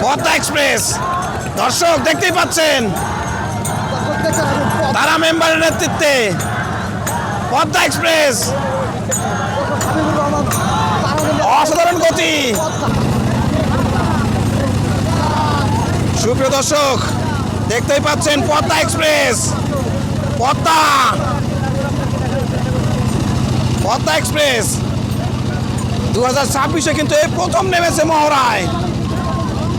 Padma express দর্শক দেখতেই পাচ্ছেন তারা মেম্বারের নেতৃত্বে পদ্মা এক্সপ্রেস অসাধারণ গতি। সুপ্রিয় দর্শক দেখতেই পাচ্ছেন পদ্মা এক্সপ্রেস পদ্মা এক্সপ্রেস 2026-এ কিন্তু এই প্রথম নেমেছে মহড়ায়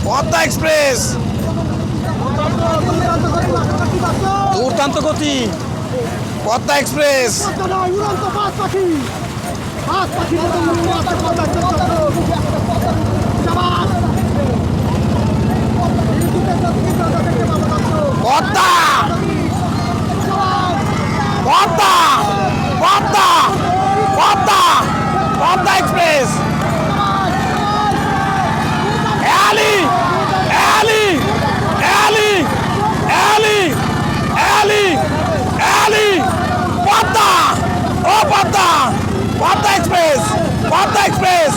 পদ্মা এক্সপ্রেস। দুর্দান্ত গতি পদ্মা এক্সপ্রেস। পদ্মা পদ্মা পদ্মা পদ্মা পদ্মা এক্সপ্রেস। এলি এলি এলি এলি এলি এলি পদ্মা ও Padma Padma express Padma express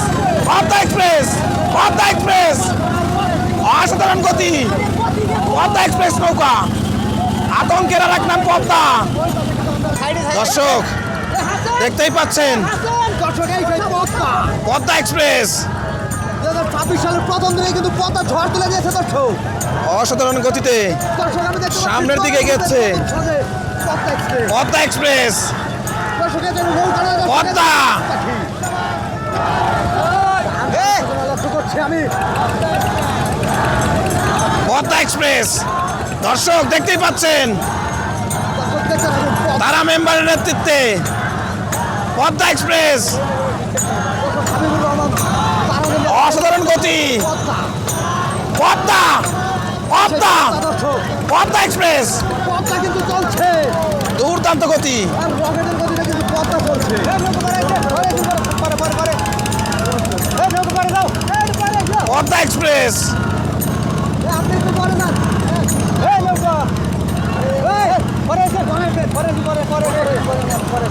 Padma express Padma express অসাধারণ গতি পদ্মা এক্সপ্রেস নৌকা আতঙ্কের আর এক নাম পদ্মা। দর্শক দেখতেই পাচ্ছেন পদ্মা এক্সপ্রেস 2026 সালের প্রথম দিনে কিন্তু পদ্মা ঝড় তুলে দিয়েছে দর্শক। অসাধারণ গতিতে সামনের দিকে এগোচ্ছে পদ্মা এক্সপ্রেস পদ্মা। পদ্মা এক্সপ্রেস দর্শক দেখতেই পাচ্ছেন তারা মেম্বারের নেতৃত্বে পদ্মা এক্সপ্রেস অসাধারণ গতি পদ্মা পদ্মা পদ্মা এক্সপ্রেস পদ্মা কিন্তু চলছে দুর্দান্ত গতি আর রকেটের গতিতে কিন্তু পদ্মা চলছে। পদ্মা এক্সপ্রেস আপনি একটু পরে যান। এই নৌকা পরে পরে পরে পরে